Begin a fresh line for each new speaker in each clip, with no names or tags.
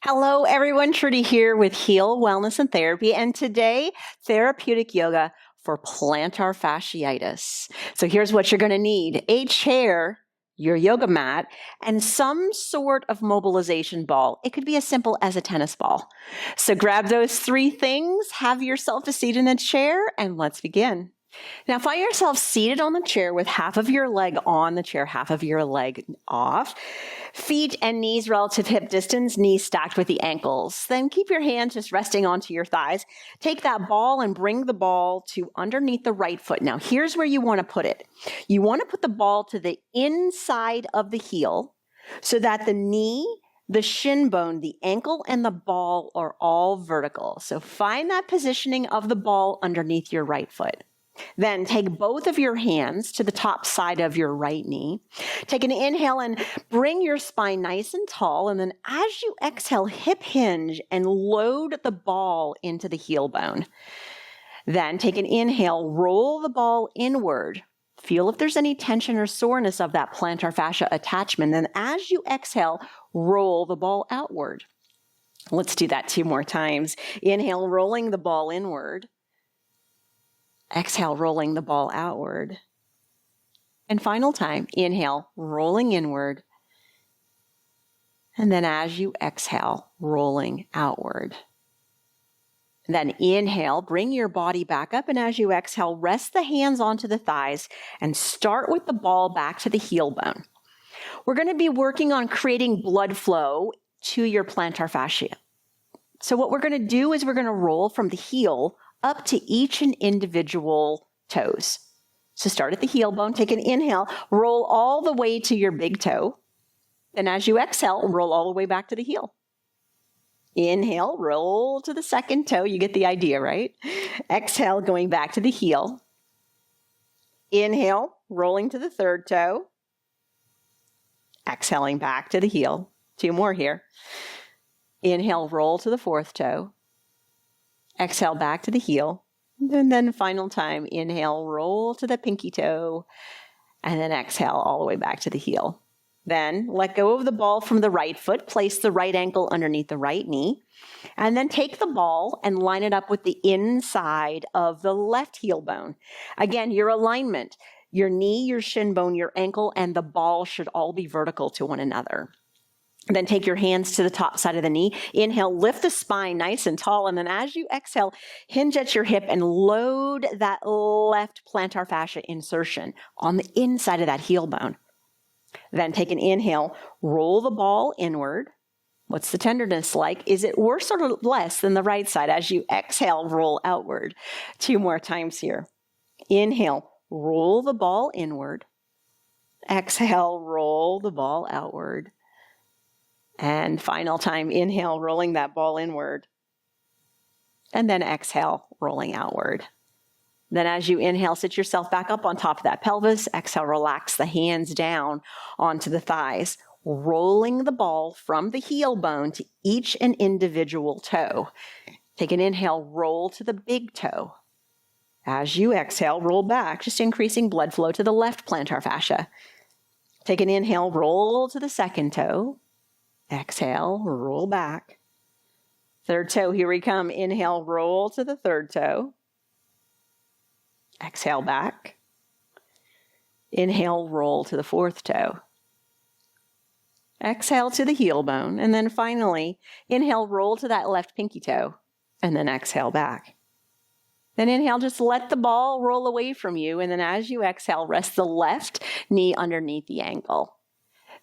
Hello, everyone. Trudy here with Heal Wellness and Therapy, and today, therapeutic yoga for plantar fasciitis. So here's what you're going to need: a chair, your yoga mat, and some sort of mobilization ball. It could be as simple as a tennis ball. So grab those three things, have yourself a seat in a chair, and let's begin. Now find yourself seated on the chair with half of your leg on the chair, half of your leg off. Feet and knees relative hip distance, knees stacked with the ankles. Then keep your hands just resting onto your thighs. Take that ball and bring the ball to underneath the right foot. Now here's where you want to put it. You want to put the ball to the inside of the heel so that the knee, the shin bone, the ankle, and the ball are all vertical. So find that positioning of the ball underneath your right foot. Then take both of your hands to the top side of your right knee. Take an inhale and bring your spine nice and tall. And then as you exhale, hip hinge and load the ball into the heel bone. Then take an inhale, roll the ball inward. Feel if there's any tension or soreness of that plantar fascia attachment. Then as you exhale, roll the ball outward. Let's do that 2 more times. Inhale, rolling the ball inward. Exhale, rolling the ball outward. And final time, inhale, rolling inward. And then as you exhale, rolling outward. Then inhale, bring your body back up. And as you exhale, rest the hands onto the thighs and start with the ball back to the heel bone. We're going to be working on creating blood flow to your plantar fascia. So what we're going to do is we're going to roll from the heel up to each and individual toes. So start at the heel bone, take an inhale, roll all the way to your big toe. Then as you exhale, roll all the way back to the heel. Inhale, roll to the second toe. You get the idea, right? Exhale, going back to the heel. Inhale, rolling to the third toe. Exhaling back to the heel. 2 more here. Inhale, roll to the fourth toe. Exhale back to the heel. And then final time, inhale, roll to the pinky toe. And then exhale all the way back to the heel. Then let go of the ball from the right foot. Place the right ankle underneath the right knee. And then take the ball and line it up with the inside of the left heel bone. Again, your alignment, your knee, your shin bone, your ankle, and the ball should all be vertical to one another. Then take your hands to the top side of the knee. Inhale, lift the spine nice and tall. And then as you exhale, hinge at your hip and load that left plantar fascia insertion on the inside of that heel bone. Then take an inhale, roll the ball inward. What's the tenderness like? Is it worse or less than the right side? As you exhale, roll outward. 2 more times here. Inhale, roll the ball inward. Exhale, roll the ball outward. And final time, inhale, rolling that ball inward. And then exhale, rolling outward. Then as you inhale, sit yourself back up on top of that pelvis. Exhale, relax the hands down onto the thighs, rolling the ball from the heel bone to each and individual toe. Take an inhale, roll to the big toe. As you exhale, roll back, just increasing blood flow to the left plantar fascia. Take an inhale, roll to the second toe. Exhale, roll back. Third toe, here we come. Inhale, roll to the third toe. Exhale back. Inhale, roll to the fourth toe. Exhale to the heel bone. And then finally, inhale, roll to that left pinky toe. And then exhale back. Then inhale, just let the ball roll away from you. And then as you exhale, rest the left knee underneath the ankle.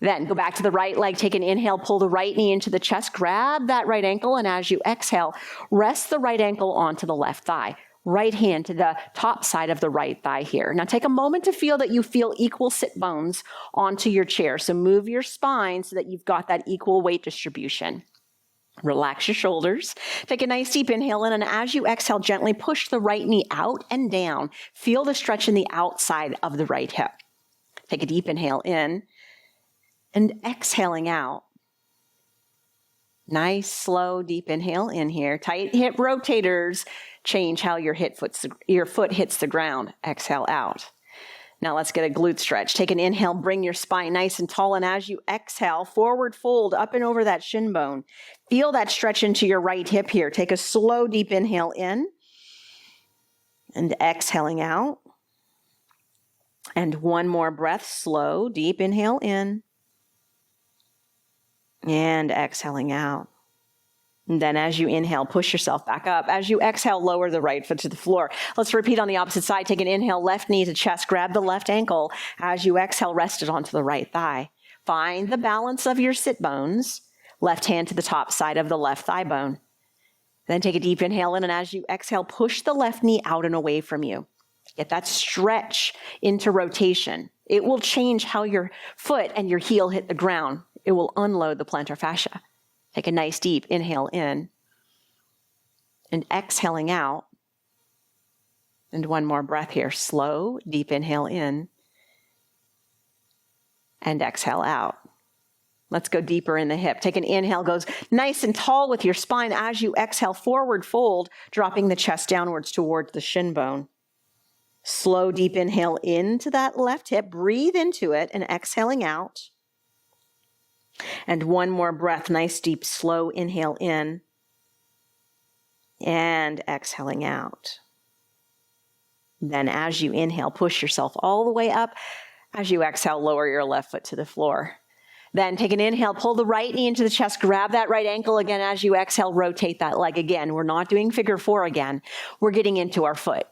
Then go back to the right leg, take an inhale, pull the right knee into the chest, grab that right ankle, and as you exhale, rest the right ankle onto the left thigh. Right hand to the top side of the right thigh here. Now take a moment to feel that you feel equal sit bones onto your chair. So move your spine so that you've got that equal weight distribution. Relax your shoulders. Take a nice deep inhale in, and as you exhale, gently push the right knee out and down. Feel the stretch in the outside of the right hip. Take a deep inhale in. And exhaling out. Nice, slow, deep inhale in here. Tight hip rotators. Change how your foot hits the ground. Exhale out. Now let's get a glute stretch. Take an inhale, bring your spine nice and tall, and as you exhale, forward fold up and over that shin bone. Feel that stretch into your right hip here. Take a slow, deep inhale in, and exhaling out. And one more breath, slow, deep inhale in, and exhaling out. And then as you inhale, push yourself back up. As you exhale, lower the right foot to the floor. Let's repeat on the opposite side. Take an inhale, left knee to chest, grab the left ankle. As you exhale, rest it onto the right thigh. Find the balance of your sit bones. Left hand to the top side of the left thigh bone. Then take a deep inhale in, and as you exhale, push the left knee out and away from you. Get that stretch into rotation. It will change how your foot and your heel hit the ground. It will unload the plantar fascia. Take a nice deep inhale in and exhaling out. And one more breath here. Slow, deep inhale in and exhale out. Let's go deeper in the hip. Take an inhale, goes nice and tall with your spine. As you exhale, forward fold, dropping the chest downwards towards the shin bone. Slow, deep inhale into that left hip. Breathe into it and exhaling out. And one more breath, nice, deep, slow inhale in and exhaling out. Then as you inhale, push yourself all the way up. As you exhale, lower your left foot to the floor. Then take an inhale, pull the right knee into the chest, grab that right ankle again. As you exhale, rotate that leg again. We're not doing figure four again. We're getting into our foot.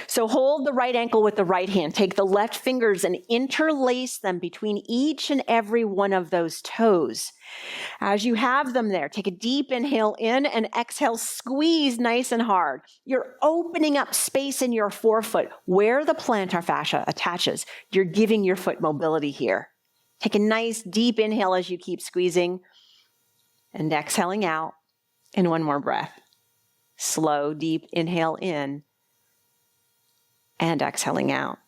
So hold the right ankle with the right hand. Take the left fingers and interlace them between each and every one of those toes. As you have them there, take a deep inhale in and exhale, squeeze nice and hard. You're opening up space in your forefoot where the plantar fascia attaches. You're giving your foot mobility here. Take a nice deep inhale as you keep squeezing and exhaling out. And one more breath. Slow, deep inhale in and exhaling out.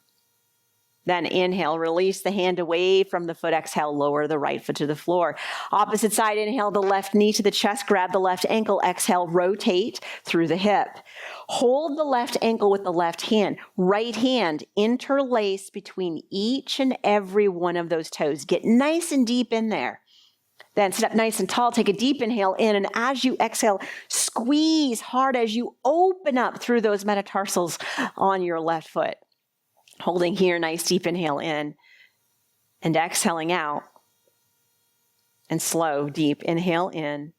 Then inhale, release the hand away from the foot. Exhale, lower the right foot to the floor. Opposite side, inhale the left knee to the chest, grab the left ankle. Exhale, rotate through the hip. Hold the left ankle with the left hand. Right hand, interlace between each and every one of those toes. Get nice and deep in there. Then sit up nice and tall. Take a deep inhale in, and as you exhale, squeeze hard as you open up through those metatarsals on your left foot. Holding here, nice deep inhale in and exhaling out. And slow, deep inhale in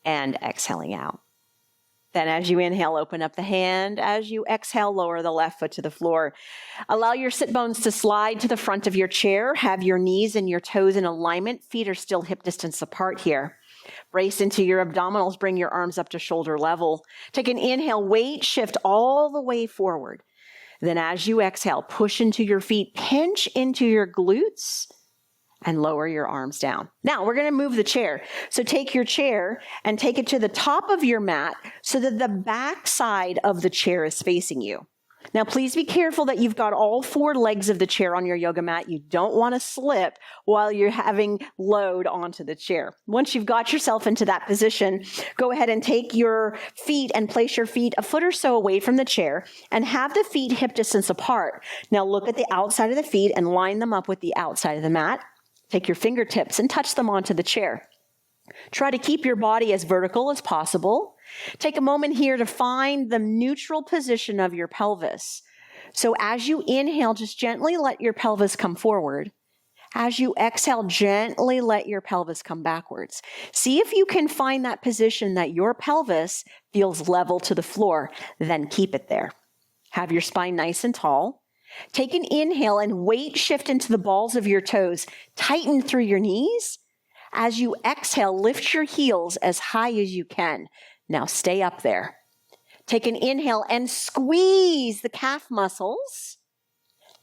and exhaling out. Then as you inhale, open up the hand. As you exhale, lower the left foot to the floor. Allow your sit bones to slide to the front of your chair. Have your knees and your toes in alignment. Feet are still hip distance apart here. Brace into your abdominals. Bring your arms up to shoulder level. Take an inhale, weight shift all the way forward. Then as you exhale, push into your feet, pinch into your glutes, and lower your arms down. Now we're going to move the chair. So take your chair and take it to the top of your mat so that the back side of the chair is facing you. Now please be careful that you've got all four legs of the chair on your yoga mat. You don't want to slip while you're having load onto the chair. Once you've got yourself into that position, go ahead and take your feet and place your feet a foot or so away from the chair and have the feet hip distance apart. Now look at the outside of the feet and line them up with the outside of the mat. Take your fingertips and touch them onto the chair. Try to keep your body as vertical as possible. Take a moment here to find the neutral position of your pelvis. So as you inhale, just gently let your pelvis come forward. As you exhale, gently let your pelvis come backwards. See if you can find that position that your pelvis feels level to the floor. Then keep it there. Have your spine nice and tall. Take an inhale and weight shift into the balls of your toes. Tighten through your knees. As you exhale, lift your heels as high as you can. Now stay up there. Take an inhale and squeeze the calf muscles.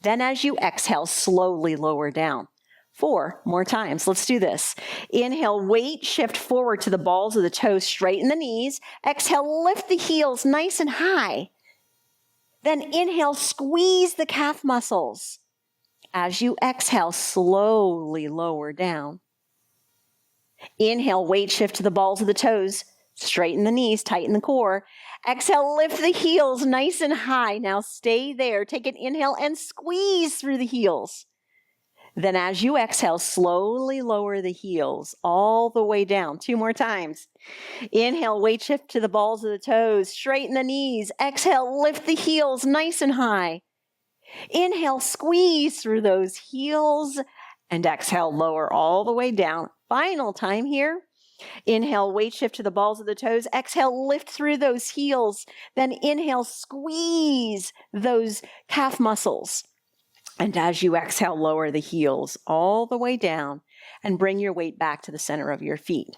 Then as you exhale, slowly lower down. 4 more times. Let's do this. Inhale, weight shift forward to the balls of the toes. Straighten the knees. Exhale, lift the heels nice and high. Then inhale, squeeze the calf muscles. As you exhale, slowly lower down. Inhale, weight shift to the balls of the toes. Straighten the knees, tighten the core. Exhale, lift the heels nice and high. Now stay there. Take an inhale and squeeze through the heels. Then as you exhale, slowly lower the heels all the way down. 2 more times. Inhale, weight shift to the balls of the toes. Straighten the knees. Exhale, lift the heels nice and high. Inhale, squeeze through those heels. And exhale, lower all the way down. Final time here. Inhale, weight shift to the balls of the toes. Exhale, lift through those heels. Then inhale, squeeze those calf muscles. And as you exhale, lower the heels all the way down and bring your weight back to the center of your feet.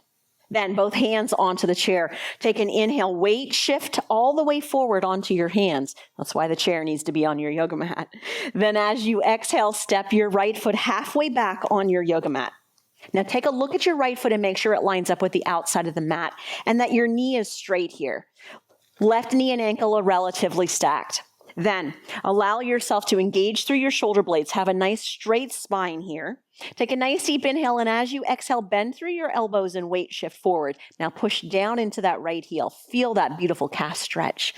Then both hands onto the chair. Take an inhale, weight shift all the way forward onto your hands. That's why the chair needs to be on your yoga mat. Then as you exhale, step your right foot halfway back on your yoga mat. Now take a look at your right foot and make sure it lines up with the outside of the mat and that your knee is straight here. Left knee and ankle are relatively stacked. Then allow yourself to engage through your shoulder blades. Have a nice straight spine here. Take a nice deep inhale, and as you exhale, bend through your elbows and weight shift forward. Now push down into that right heel. Feel that beautiful calf stretch.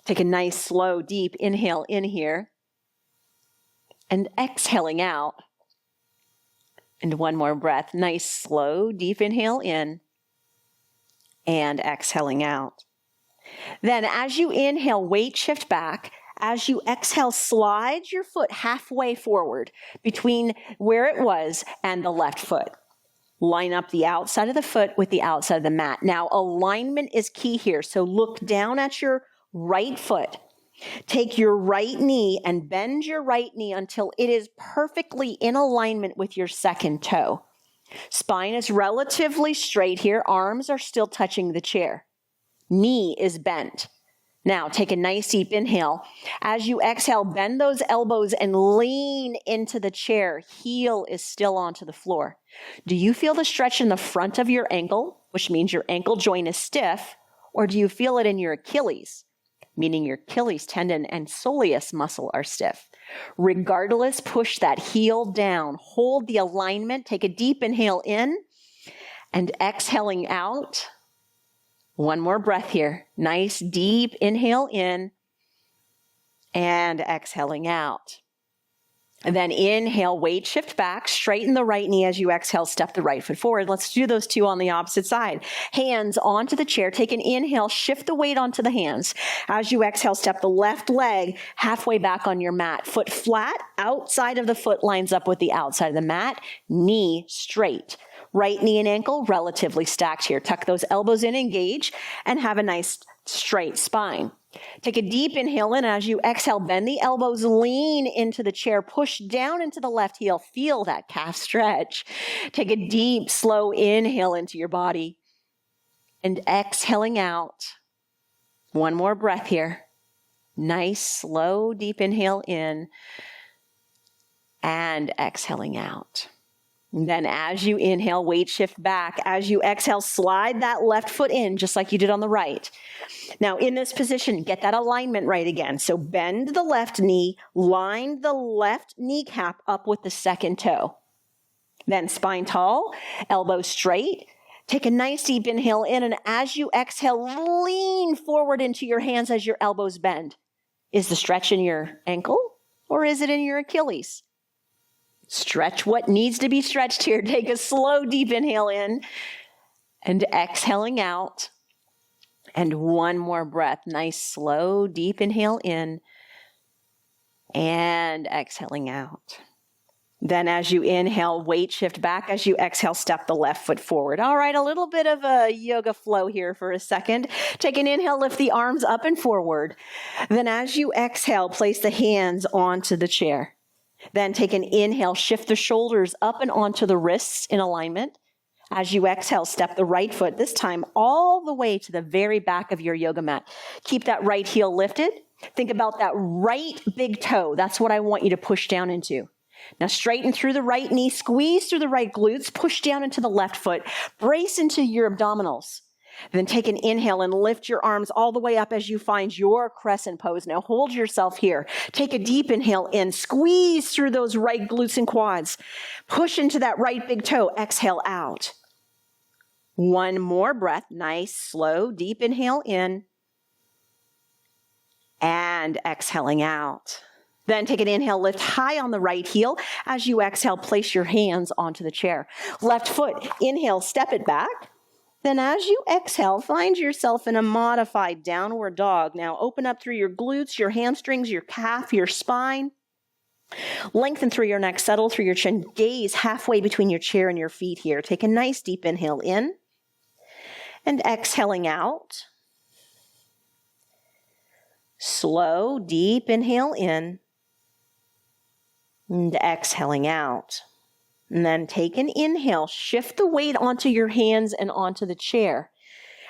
Take a nice, slow, deep inhale in here. And exhaling out. And one more breath. Nice, slow, deep inhale in. And exhaling out. Then as you inhale, weight shift back. As you exhale, slide your foot halfway forward between where it was and the left foot. Line up the outside of the foot with the outside of the mat. Now, alignment is key here. So look down at your right foot. Take your right knee and bend your right knee until it is perfectly in alignment with your second toe. Spine is relatively straight here. Arms are still touching the chair. Knee is bent. Now, take a nice deep inhale. As you exhale, bend those elbows and lean into the chair. Heel is still onto the floor. Do you feel the stretch in the front of your ankle, which means your ankle joint is stiff, or do you feel it in your Achilles, meaning your Achilles tendon and soleus muscle are stiff? Regardless, push that heel down. Hold the alignment. Take a deep inhale in and exhaling out. One more breath here. Nice deep inhale in and exhaling out. And then inhale, weight shift back, straighten the right knee as you exhale, step the right foot forward. Let's do those two on the opposite side. Hands onto the chair. Take an inhale, shift the weight onto the hands. As you exhale, step the left leg halfway back on your mat. Foot flat, outside of the foot lines up with the outside of the mat. Knee straight. Right knee and ankle relatively stacked here. Tuck those elbows in, engage, and have a nice straight spine. Take a deep inhale in. As you exhale, bend the elbows, lean into the chair, push down into the left heel. Feel that calf stretch. Take a deep, slow inhale into your body and exhaling out. One more breath here. Nice, slow, deep inhale in and exhaling out. And then as you inhale, weight shift back. As you exhale, slide that left foot in just like you did on the right. Now in this position, get that alignment right again. So bend the left knee, line the left kneecap up with the second toe. Then spine tall, elbows straight. Take a nice deep inhale in, and as you exhale, lean forward into your hands as your elbows bend. Is the stretch in your ankle or is it in your Achilles? Stretch what needs to be stretched here. Take a slow, deep inhale in and exhaling out. And one more breath. Nice, slow, deep inhale in and exhaling out. Then as you inhale, weight shift back. As you exhale, step the left foot forward. All right, a little bit of a yoga flow here for a second. Take an inhale, lift the arms up and forward. Then as you exhale, place the hands onto the chair. Then take an inhale, shift the shoulders up and onto the wrists in alignment. As you exhale, step the right foot, this time all the way to the very back of your yoga mat. Keep that right heel lifted. Think about that right big toe. That's what I want you to push down into. Now straighten through the right knee, squeeze through the right glutes, push down into the left foot, brace into your abdominals. Then take an inhale and lift your arms all the way up as you find your crescent pose. Now hold yourself here. Take a deep inhale in, squeeze through those right glutes and quads. Push into that right big toe, exhale out. One more breath, nice, slow, deep inhale in and exhaling out. Then take an inhale, lift high on the right heel. As you exhale, place your hands onto the chair. Left foot, inhale, step it back. Then as you exhale, find yourself in a modified downward dog. Now open up through your glutes, your hamstrings, your calf, your spine. Lengthen through your neck, settle through your chin. Gaze halfway between your chair and your feet here. Take a nice deep inhale in and exhaling out. Slow, deep inhale in and exhaling out. And then take an inhale, shift the weight onto your hands and onto the chair.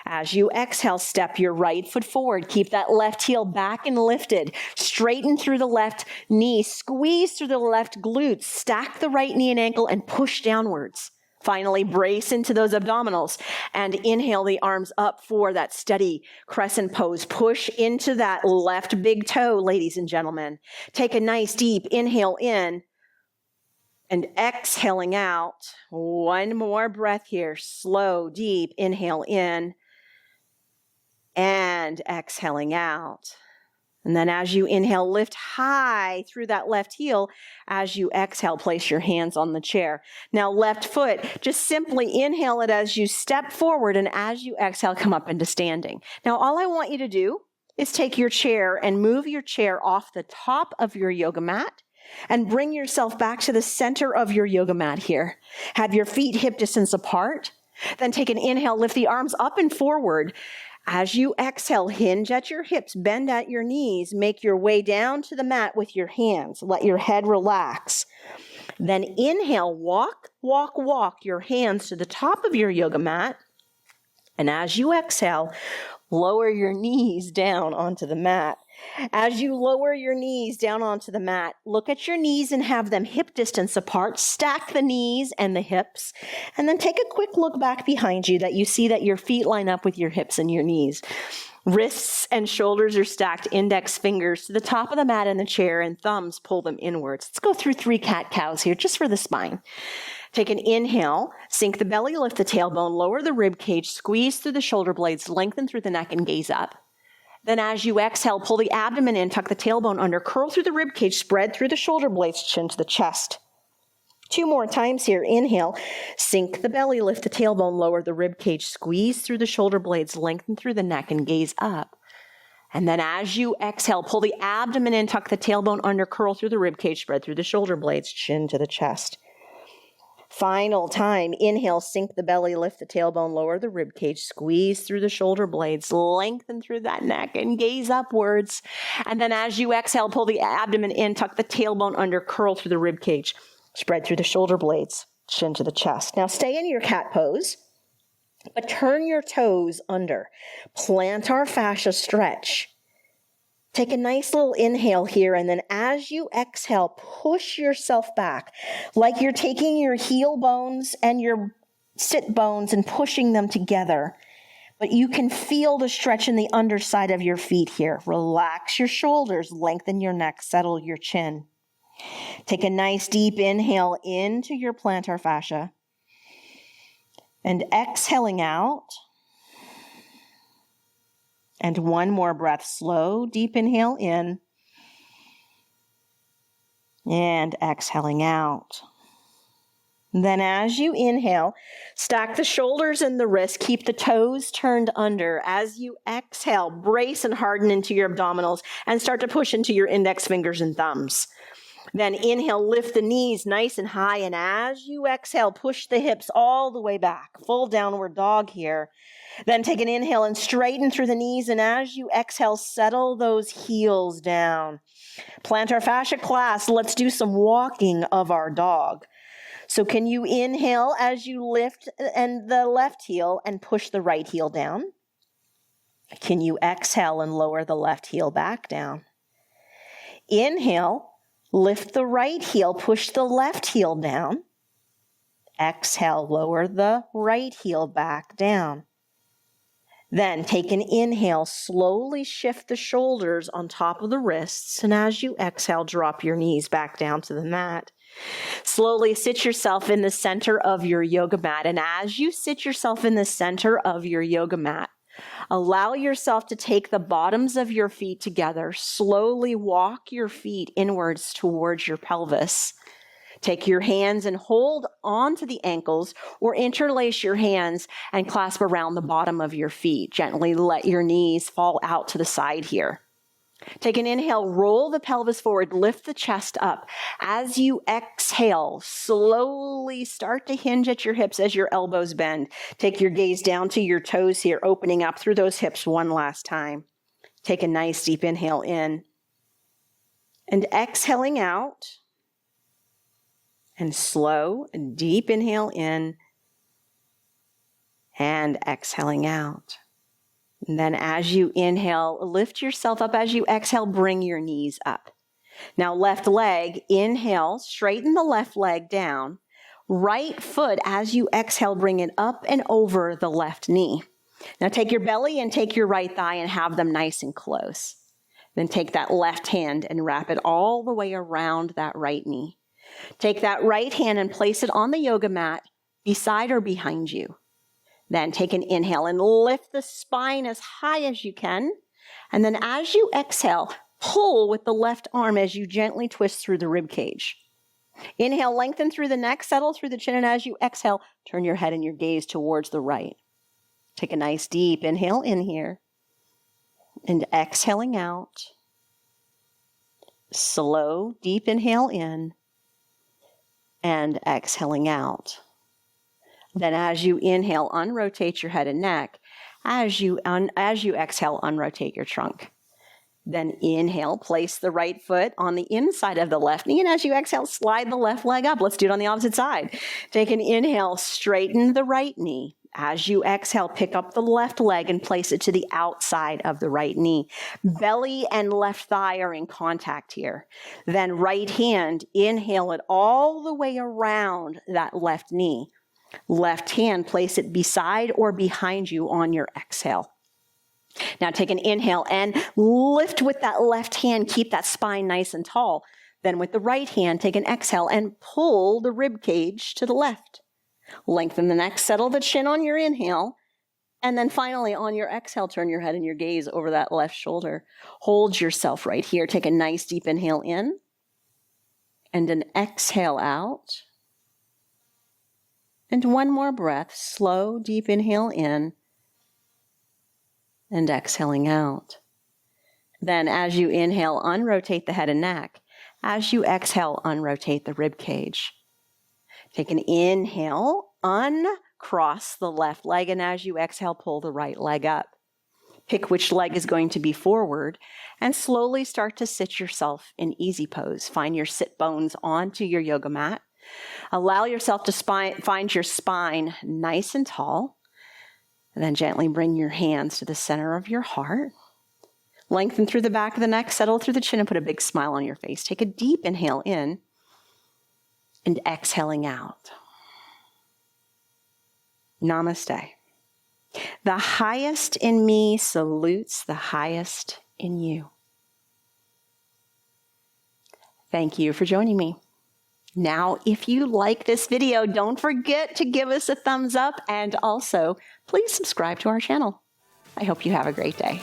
As you exhale, step your right foot forward. Keep that left heel back and lifted. Straighten through the left knee. Squeeze through the left glutes. Stack the right knee and ankle and push downwards. Finally, brace into those abdominals and inhale the arms up for that steady crescent pose. Push into that left big toe, ladies and gentlemen. Take a nice deep inhale in and exhaling out. One more breath here. Slow, deep inhale in and exhaling out. And then as you inhale, lift high through that left heel. As you exhale, place your hands on the chair. Now left foot, just simply inhale it as you step forward, and as you exhale, come up into standing. Now all I want you to do is take your chair and move your chair off the top of your yoga mat and bring yourself back to the center of your yoga mat here. Have your feet hip distance apart. Then take an inhale, lift the arms up and forward. As you exhale, hinge at your hips, bend at your knees, make your way down to the mat with your hands. Let your head relax. Then inhale, walk, walk, walk your hands to the top of your yoga mat. And as you exhale, lower your knees down onto the mat. As you lower your knees down onto the mat, look at your knees and have them hip distance apart. Stack the knees and the hips. And then take a quick look back behind you that you see that your feet line up with your hips and your knees. Wrists and shoulders are stacked, index fingers to the top of the mat in the chair, and thumbs pull them inwards. Let's go through 3 cat-cows here just for the spine. Take an inhale, sink the belly, lift the tailbone, lower the rib cage, squeeze through the shoulder blades, lengthen through the neck, and gaze up. Then as you exhale, pull the abdomen in, tuck the tailbone under, curl through the rib cage, spread through the shoulder blades, chin to the chest. 2 more times here. Inhale, sink the belly, lift the tailbone, lower the rib cage, squeeze through the shoulder blades, lengthen through the neck, and gaze up. And then as you exhale, pull the abdomen in, tuck the tailbone under, curl through the rib cage, spread through the shoulder blades, chin to the chest. Final time. Inhale, sink the belly, lift the tailbone, lower the rib cage, squeeze through the shoulder blades, lengthen through that neck, and gaze upwards. And then as you exhale, pull the abdomen in, tuck the tailbone under, curl through the rib cage, spread through the shoulder blades, chin to the chest. Now stay in your cat pose, but turn your toes under. Plantar fascia stretch. Take a nice little inhale here, and then as you exhale, push yourself back like you're taking your heel bones and your sit bones and pushing them together. But you can feel the stretch in the underside of your feet here. Relax your shoulders, lengthen your neck, settle your chin. Take a nice deep inhale into your plantar fascia. And exhaling out. And one more breath, slow, deep inhale in. And exhaling out. Then as you inhale, stack the shoulders and the wrists, keep the toes turned under. As you exhale, brace and harden into your abdominals and start to push into your index fingers and thumbs. Then inhale, lift the knees nice and high, and as you exhale, push the hips all the way back. Full downward dog here. Then take an inhale and straighten through the knees, and as you exhale, settle those heels down. Plantar fascia class, let's do some walking of our dog. So can you inhale as you lift and the left heel and push the right heel down? Can you exhale and lower the left heel back down? Inhale. Lift the right heel, push the left heel down. Exhale, lower the right heel back down. Then take an inhale, slowly shift the shoulders on top of the wrists, and as you exhale, drop your knees back down to the mat. Slowly sit yourself in the center of your yoga mat, and as you sit yourself in the center of your yoga mat, Allow yourself to take the bottoms of your feet together. Slowly walk your feet inwards towards your pelvis. Take your hands and hold onto the ankles or interlace your hands and clasp around the bottom of your feet. Gently let your knees fall out to the side here. Take an inhale, roll the pelvis forward, lift the chest up. As you exhale, slowly start to hinge at your hips as your elbows bend. Take your gaze down to your toes here, opening up through those hips one last time. Take a nice deep inhale in and exhaling out. And slow, deep inhale in and exhaling out. And then as you inhale, lift yourself up. As you exhale, bring your knees up. Now left leg, inhale, straighten the left leg down. Right foot, as you exhale, bring it up and over the left knee. Now take your belly and take your right thigh and have them nice and close. Then take that left hand and wrap it all the way around that right knee. Take that right hand and place it on the yoga mat beside or behind you. Then take an inhale and lift the spine as high as you can. And then as you exhale, pull with the left arm as you gently twist through the rib cage. Inhale, lengthen through the neck, settle through the chin, and as you exhale, turn your head and your gaze towards the right. Take a nice deep inhale in here and exhaling out. Slow, deep inhale in. And exhaling out. Then as you inhale, unrotate your head and neck. As you exhale, unrotate your trunk. Then inhale, place the right foot on the inside of the left knee. And as you exhale, slide the left leg up. Let's do it on the opposite side. Take an inhale, straighten the right knee. As you exhale, pick up the left leg and place it to the outside of the right knee. Belly and left thigh are in contact here. Then right hand, inhale it all the way around that left knee. Left hand, place it beside or behind you on your exhale. Now take an inhale and lift with that left hand. Keep that spine nice and tall. Then with the right hand, take an exhale and pull the rib cage to the left. Lengthen the neck, settle the chin on your inhale, and then finally on your exhale, turn your head and your gaze over that left shoulder. Hold yourself right here. Take a nice deep inhale in and an exhale out. And one more breath, slow, deep inhale in and exhaling out. Then as you inhale, unrotate the head and neck. As you exhale, unrotate the rib cage. Take an inhale, uncross the left leg, and as you exhale, pull the right leg up. Pick which leg is going to be forward, and slowly start to sit yourself in easy pose. Find your sit bones onto your yoga mat. Allow yourself to find your spine nice and tall, and then gently bring your hands to the center of your heart. Lengthen through the back of the neck, settle through the chin, and put a big smile on your face. Take a deep inhale in, and exhaling out. Namaste. The highest in me salutes the highest in you. Thank you for joining me. Now, if you like this video, don't forget to give us a thumbs up and also please subscribe to our channel. I hope you have a great day.